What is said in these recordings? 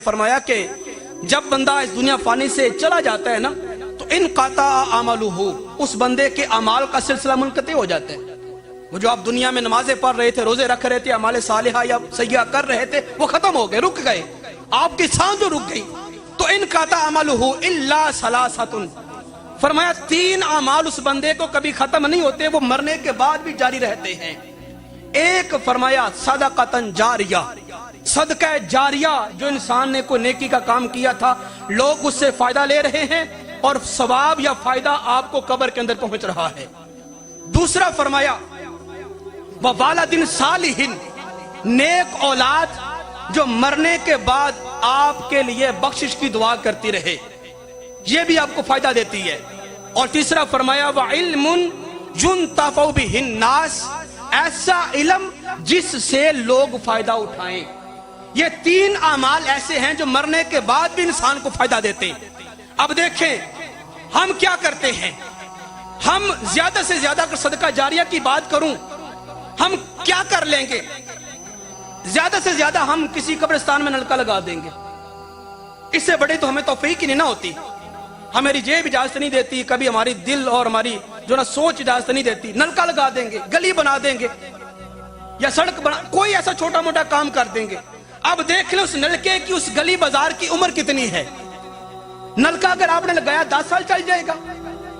فرمایا کہ جب بندہ اس دنیا فانی سے چلا جاتا ہے نا تو انقطع عملہ، اس بندے کے اعمال کا سلسلہ منقطع ہو جاتا ہے۔ وہ جو آپ دنیا میں نمازیں پڑھ رہے تھے، روزے رکھ رہے تھے، اعمال صالحہ یا سیئہ کر رہے تھے، وہ ختم ہو گئے، رک گئے، آپ کی سانس جو رک گئی۔ تو انقطع عملہ الا ثلاثۃ، فرمایا تین اعمال اس بندے کو کبھی ختم نہیں ہوتے، وہ مرنے کے بعد بھی جاری رہتے ہیں۔ ایک فرمایا صدقۃ جاریہ، صدقہ جاریہ، جو انسان نے کوئی نیکی کا کام کیا تھا، لوگ اس سے فائدہ لے رہے ہیں اور ثواب یا فائدہ آپ کو قبر کے اندر پہنچ رہا ہے۔ دوسرا فرمایا ووالد صالح، نیک اولاد جو مرنے کے بعد آپ کے لیے بخشش کی دعا کرتی رہے، یہ بھی آپ کو فائدہ دیتی ہے۔ اور تیسرا فرمایا وعلم ينتفع به الناس، ایسا علم جس سے لوگ فائدہ اٹھائیں۔ یہ تین اعمال ایسے ہیں جو مرنے کے بعد بھی انسان کو فائدہ دیتے ہیں۔ اب دیکھیں ہم کیا کرتے ہیں، ہم زیادہ سے زیادہ اگر صدقہ جاریہ کی بات کروں، ہم کیا کر لیں گے؟ زیادہ سے زیادہ ہم کسی قبرستان میں نلکا لگا دیں گے، اس سے بڑی تو ہمیں توفیق ہی نہیں نہ ہوتی۔ ہماری جیب اجازت نہیں دیتی، کبھی ہماری دل اور ہماری جو نا سوچ اجازت نہیں دیتی، نلکا لگا دیں گے، گلی بنا دیں گے یا سڑک بنا، کوئی ایسا چھوٹا موٹا کام کر دیں گے۔ اب دیکھ لیں اس نلکے کی، اس گلی بازار کی عمر کتنی ہے۔ نلکا اگر آپ نے لگایا 10 سال چل جائے گا،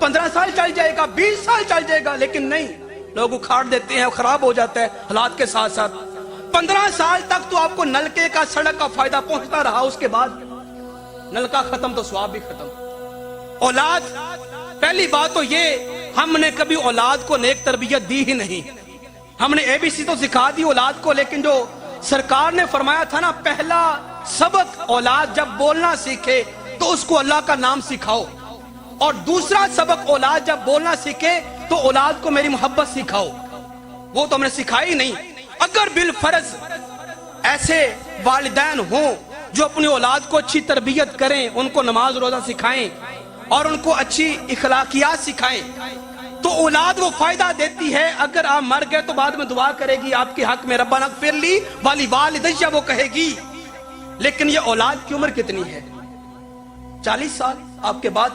15 سال چل جائے گا، 20 سال چل جائے گا، لیکن نہیں، لوگ اکھاڑ دیتے ہیں، خراب ہو جاتا ہے حالات کے ساتھ ساتھ۔ 15 سال تک تو آپ کو نلکے کا، سڑک کا فائدہ پہنچتا رہا، اس کے بعد نلکا ختم تو ثواب بھی ختم۔ اولاد، پہلی بات تو یہ ہم نے کبھی اولاد کو نیک تربیت دی ہی نہیں۔ ہم نے ABC تو سکھا دی اولاد کو، لیکن جو سرکار نے فرمایا تھا نا، پہلا سبق اولاد جب بولنا سیکھے تو اس کو اللہ کا نام سکھاؤ، اور دوسرا سبق اولاد جب بولنا سیکھے تو اولاد کو میری محبت سکھاؤ۔ وہ تو ہم نے سکھائی نہیں۔ اگر بالفرض ایسے والدین ہوں جو اپنی اولاد کو اچھی تربیت کریں، ان کو نماز روزہ سکھائیں اور ان کو اچھی اخلاقیات سکھائیں، تو اولاد وہ فائدہ دیتی ہے۔ اگر آپ مر گئے تو بعد میں دعا کرے گی آپ کے حق میں، ربنا اغفر لی ولوالدی، وہ کہے گی۔ لیکن یہ اولاد کی عمر کتنی ہے؟ 40 سال، آپ کے بعد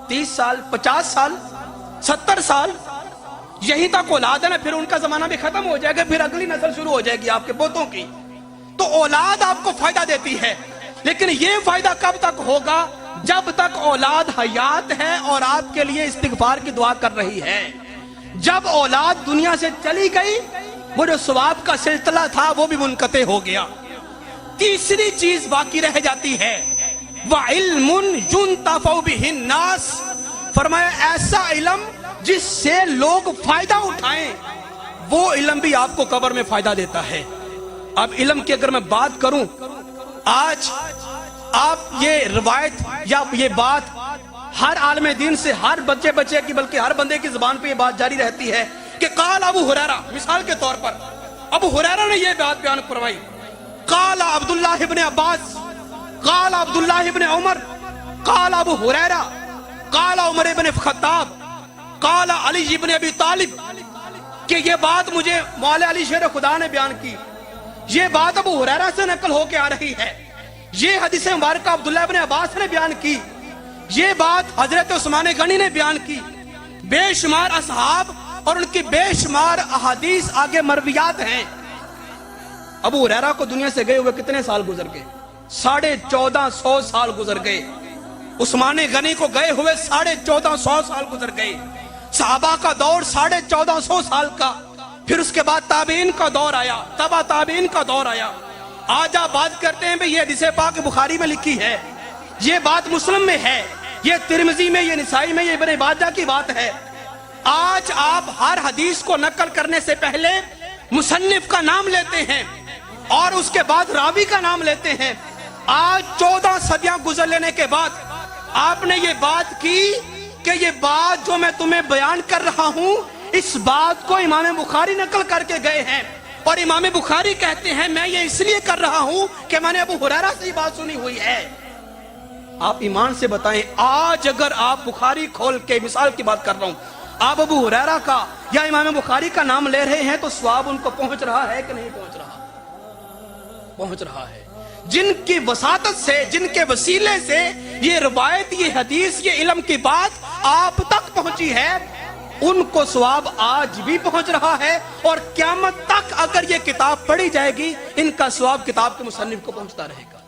30 سال، 50 سال، 70 سال، یہی تک اولاد ہے نا، پھر ان کا زمانہ بھی ختم ہو جائے گا، پھر اگلی نسل شروع ہو جائے گی آپ کے پوتوں کی۔ تو اولاد آپ کو فائدہ دیتی ہے، لیکن یہ فائدہ کب تک ہوگا؟ جب تک اولاد حیات ہے اور آپ کے لیے استغفار کی دعا کر رہی ہے۔ جب اولاد دنیا سے چلی گئی، وہ جو ثواب کا سلسلہ تھا وہ بھی منقطع ہو گیا۔ تیسری چیز باقی رہ جاتی ہے، وَعِلْمٌ يُنْتَفَعُ بِهِ النَّاسِ، فرمایا ایسا علم جس سے لوگ فائدہ اٹھائیں، وہ علم بھی آپ کو قبر میں فائدہ دیتا ہے۔ اب علم کی اگر میں بات کروں، آج آپ یہ روایت یا یہ بات ہر عالم دین سے، ہر بچے کی، بلکہ ہر بندے کی زبان پہ یہ بات جاری رہتی ہے کہ قال ابو ہریرہ، مثال کے طور پر ابو ہریرہ نے یہ بات بیان فرمائی، قال عبداللہ ابن عباس، قال عبداللہ ابن عمر، قال ابو ہریرہ، قال عمر ابن خطاب، قال علی ابن ابی طالب، کہ یہ بات مجھے مولا علی شیر خدا نے بیان کی، یہ بات ابو ہریرہ سے نقل ہو کے آ رہی ہے، یہ حدیث مبارکہ عبداللہ ابن عباس نے بیان کی، یہ بات حضرت عثمان غنی نے بیان کی، بے شمار اصحاب اور ان کی بے شمار احادیث آگے مرویات ہیں۔ ابو ہریرہ کو دنیا سے گئے ہوئے کتنے سال گزر گئے؟ 1450 سال گزر گئے۔ عثمان غنی کو گئے ہوئے 1450 سال گزر گئے۔ صحابہ کا دور 1450 سال کا، پھر اس کے بعد تابعین کا دور آیا، تبع تابعین کا دور آیا۔ آج آپ بات کرتے ہیں یہ حدیث پاک بخاری میں لکھی ہے، یہ بات مسلم میں ہے، یہ ترمذی میں، یہ نسائی میں، یہ ابن ماجہ کی بات ہے۔ آج آپ ہر حدیث کو نقل کرنے سے پہلے مصنف کا نام لیتے ہیں اور اس کے بعد راوی کا نام لیتے ہیں۔ آج 14 صدیاں گزر لینے کے بعد آپ نے یہ بات کی کہ یہ بات جو میں تمہیں بیان کر رہا ہوں، اس بات کو امام بخاری نقل کر کے گئے ہیں، اور امام بخاری کہتے ہیں میں یہ اس لیے کر رہا ہوں کہ میں نے ابو ہریرہ سے یہ بات سنی ہوئی ہے۔ آپ ایمان سے بتائیں، آج اگر آپ بخاری کھول کے، مثال کی بات کر رہا ہوں، آپ ابو ہریرہ کا یا امام بخاری کا نام لے رہے ہیں تو ثواب ان کو پہنچ رہا ہے کہ نہیں پہنچ رہا؟ پہنچ رہا ہے۔ جن کی وساطت سے, جن کے وسیلے سے یہ روایت, یہ حدیث, یہ علم کی بات آپ تک پہنچی ہے, ان کو ثواب آج بھی پہنچ رہا ہے, اور قیامت تک اگر یہ کتاب پڑھی جائے گی ان کا ثواب کتاب کے مصنف کو پہنچتا رہے گا.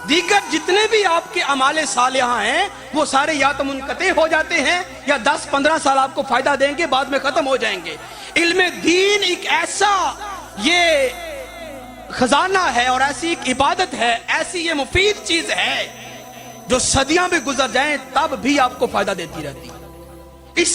دیگر جتنے بھی آپ کے اعمال صالحہ ہیں وہ سارے یا تو منقطع ہو جاتے ہیں یا 10-15 سال آپ کو فائدہ دیں گے, بعد میں ختم ہو جائیں گے. علم دین ایک ایسا یہ خزانہ ہے اور ایسی ایک عبادت ہے, ایسی یہ مفید چیز ہے جو صدیاں بھی گزر جائیں تب بھی آپ کو فائدہ دیتی رہتی ہے. اسی